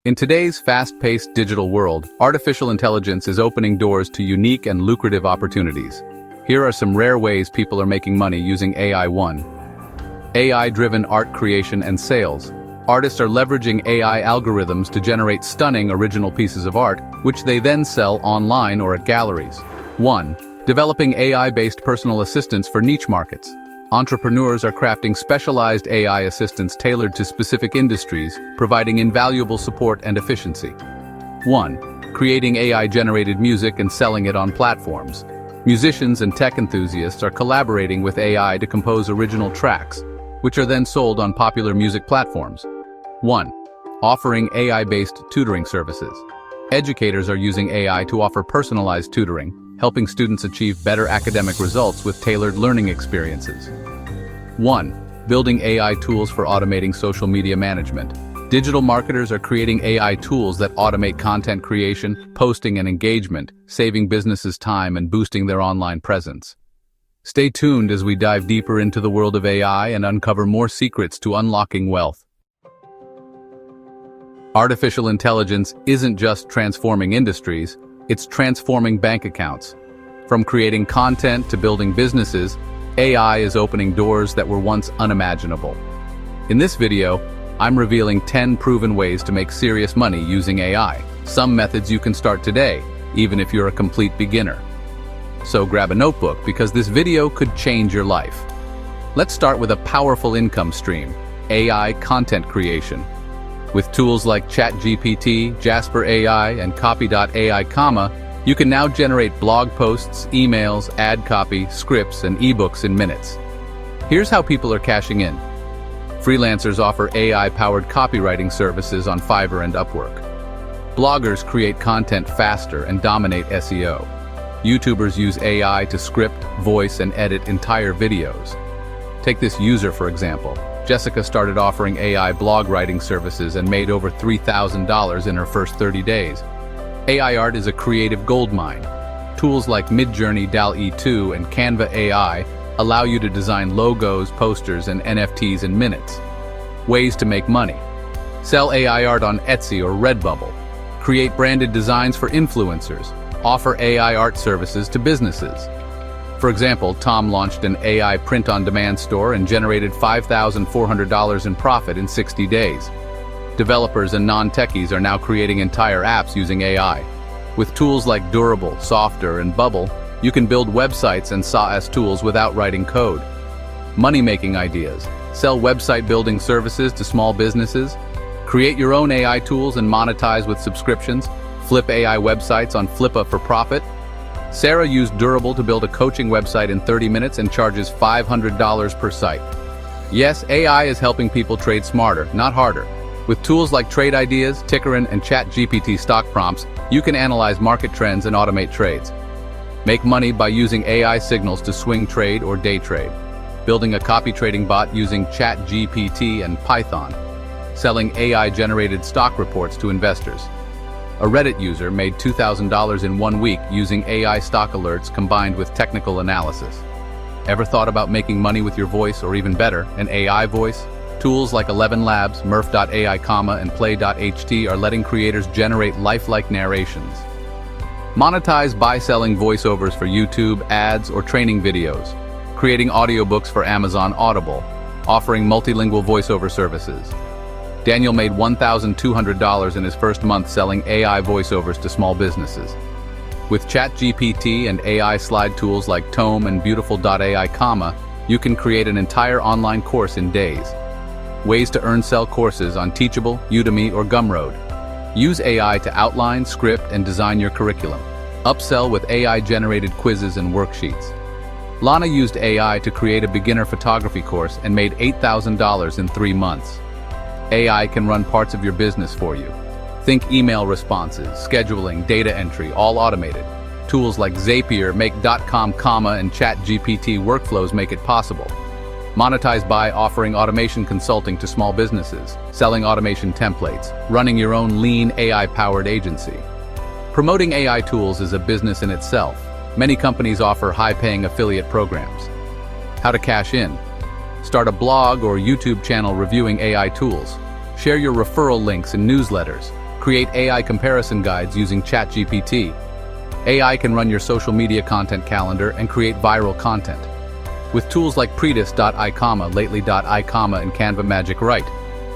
In today's fast-paced digital world, artificial intelligence is opening doors to unique and lucrative opportunities. Here are some rare ways people are making money using AI. 1. AI-driven art creation and sales. Artists are leveraging AI algorithms to generate stunning original pieces of art, which they then sell online or at galleries. 1. Developing AI-based personal assistants for niche markets. Entrepreneurs are crafting specialized AI assistants tailored to specific industries, providing invaluable support and efficiency. 1. Creating AI-generated music and selling it on platforms. Musicians and tech enthusiasts are collaborating with AI to compose original tracks, which are then sold on popular music platforms. 1. Offering AI-based tutoring services. Educators are using AI to offer personalized tutoring, helping students achieve better academic results with tailored learning experiences. 1. Building AI tools for automating social media management. Digital marketers are creating AI tools that automate content creation, posting, and engagement, saving businesses time and boosting their online presence. Stay tuned as we dive deeper into the world of AI and uncover more secrets to unlocking wealth. Artificial intelligence isn't just transforming industries, it's transforming bank accounts. From creating content to building businesses, AI is opening doors that were once unimaginable. In this video, I'm revealing 10 proven ways to make serious money using AI. Some methods you can start today, even if you're a complete beginner. So grab a notebook because this video could change your life. Let's start with a powerful income stream, AI content creation. With tools like ChatGPT, Jasper AI, and Copy.ai, you can now generate blog posts, emails, ad copy, scripts, and ebooks in minutes. Here's how people are cashing in. Freelancers offer AI-powered copywriting services on Fiverr and Upwork. Bloggers create content faster and dominate SEO. YouTubers use AI to script, voice, and edit entire videos. Take this user, for example. Jessica started offering AI blog writing services and made over $3,000 in her first 30 days. AI art is a creative goldmine. Tools like Midjourney, DALL-E 2, and Canva AI allow you to design logos, posters, and NFTs in minutes. Ways to make money. Sell AI art on Etsy or Redbubble. Create branded designs for influencers. Offer AI art services to businesses. For example, Tom launched an AI print-on-demand store and generated $5,400 in profit in 60 days. Developers and non-techies are now creating entire apps using AI. With tools like Durable, Softer, and Bubble, you can build websites and SaaS tools without writing code. Money-making ideas. Sell website building services to small businesses. Create your own AI tools and monetize with subscriptions. Flip AI websites on Flippa for profit. Sarah used Durable to build a coaching website in 30 minutes and charges $500 per site. Yes, AI is helping people trade smarter, not harder. With tools like Trade Ideas, Tickerin, and ChatGPT stock prompts, you can analyze market trends and automate trades. Make money by using AI signals to swing trade or day trade. Building a copy trading bot using ChatGPT and Python. Selling AI-generated stock reports to investors. A Reddit user made $2,000 in 1 week using AI stock alerts combined with technical analysis. Ever thought about making money with your voice, or even better, an AI voice? Tools like 11 Labs, Murph.ai, and Play.ht are letting creators generate lifelike narrations. Monetize by selling voiceovers for YouTube, ads, or training videos. Creating audiobooks for Amazon Audible. Offering multilingual voiceover services. Daniel made $1,200 in his first month selling AI voiceovers to small businesses. With ChatGPT and AI slide tools like Tome and Beautiful.ai, you can create an entire online course in days. Ways to sell courses on Teachable, Udemy, or Gumroad. Use AI to outline, script, and design your curriculum. Upsell with AI-generated quizzes and worksheets. Lana used AI to create a beginner photography course and made $8,000 in 3 months. AI can run parts of your business for you. Think email responses, scheduling, data entry, all automated. Tools like Zapier make .com, and ChatGPT workflows make it possible. Monetize by offering automation consulting to small businesses, selling automation templates, running your own lean AI-powered agency. Promoting AI tools is a business in itself. Many companies offer high-paying affiliate programs. How to cash in. Start a blog or YouTube channel reviewing AI tools. Share your referral links in newsletters. Create AI comparison guides using ChatGPT. AI can run your social media content calendar and create viral content. With tools like Predis.icomma, Lately.icomma, and Canva Magic Write,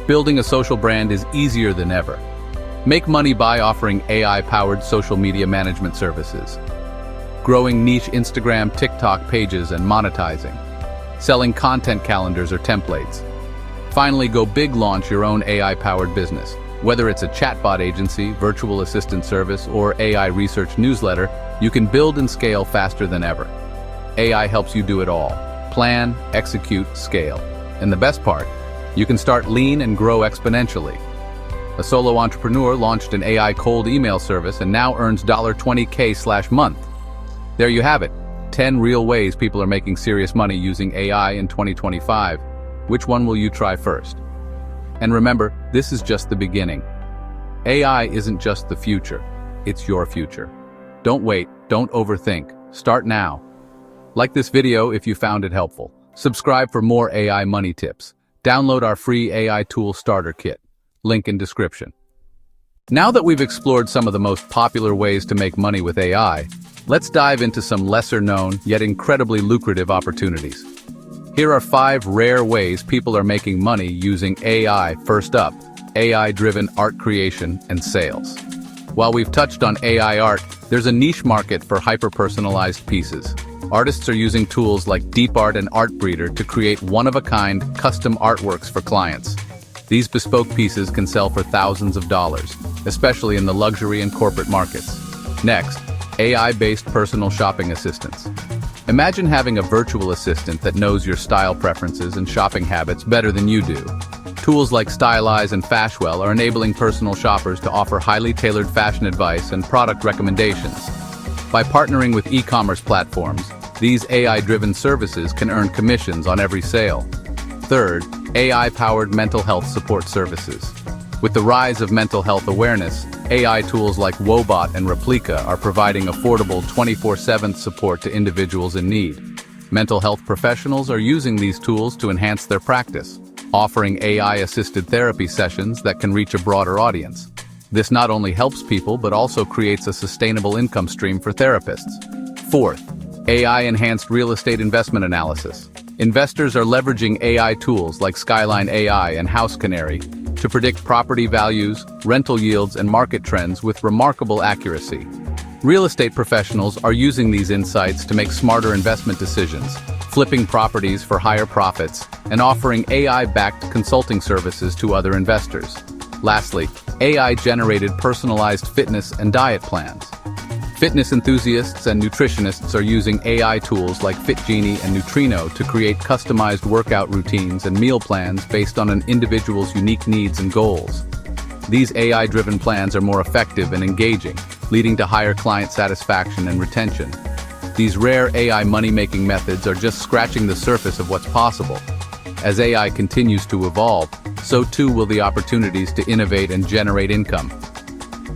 building a social brand is easier than ever. Make money by offering AI-powered social media management services, growing niche Instagram, TikTok pages and monetizing, selling content calendars or templates. Finally, go big, launch your own AI-powered business. Whether it's a chatbot agency, virtual assistant service, or AI research newsletter, you can build and scale faster than ever. AI helps you do it all. Plan, execute, scale. And the best part, you can start lean and grow exponentially. A solo entrepreneur launched an AI cold email service and now earns $20K/month. There you have it, 10 real ways people are making serious money using AI in 2025. Which one will you try first? And remember, this is just the beginning. AI isn't just the future, it's your future. Don't wait, don't overthink, start now. Like this video if you found it helpful. Subscribe for more AI money tips. Download our free AI tool starter kit. Link in description. Now that we've explored some of the most popular ways to make money with AI, let's dive into some lesser-known yet incredibly lucrative opportunities. Here are 5 rare ways people are making money using AI. First up, AI-driven art creation and sales. While we've touched on AI art, there's a niche market for hyper-personalized pieces. Artists are using tools like DeepArt and Artbreeder to create one-of-a-kind, custom artworks for clients. These bespoke pieces can sell for thousands of dollars, especially in the luxury and corporate markets. Next, AI-based personal shopping assistants. Imagine having a virtual assistant that knows your style preferences and shopping habits better than you do. Tools like Stylize and Fashwell are enabling personal shoppers to offer highly tailored fashion advice and product recommendations. By partnering with e-commerce platforms, these AI-driven services can earn commissions on every sale. Third, AI-powered mental health support services. With the rise of mental health awareness, AI tools like Woebot and Replika are providing affordable 24/7 support to individuals in need. Mental health professionals are using these tools to enhance their practice, offering AI-assisted therapy sessions that can reach a broader audience. This not only helps people but also creates a sustainable income stream for therapists. Fourth, AI-enhanced real estate investment analysis. Investors are leveraging AI tools like Skyline AI and House Canary to predict property values, rental yields, and market trends with remarkable accuracy. Real estate professionals are using these insights to make smarter investment decisions, flipping properties for higher profits, and offering AI-backed consulting services to other investors. Lastly, AI-generated personalized fitness and diet plans. Fitness enthusiasts and nutritionists are using AI tools like FitGenie and Neutrino to create customized workout routines and meal plans based on an individual's unique needs and goals. These AI-driven plans are more effective and engaging, leading to higher client satisfaction and retention. These rare AI money-making methods are just scratching the surface of what's possible. As AI continues to evolve, so too will the opportunities to innovate and generate income.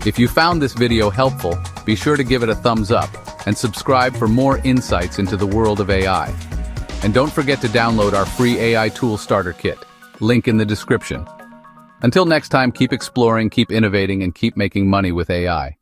If you found this video helpful, be sure to give it a thumbs up and subscribe for more insights into the world of AI. And don't forget to download our free AI tool starter kit. Link in the description. Until next time, keep exploring, keep innovating, and keep making money with AI.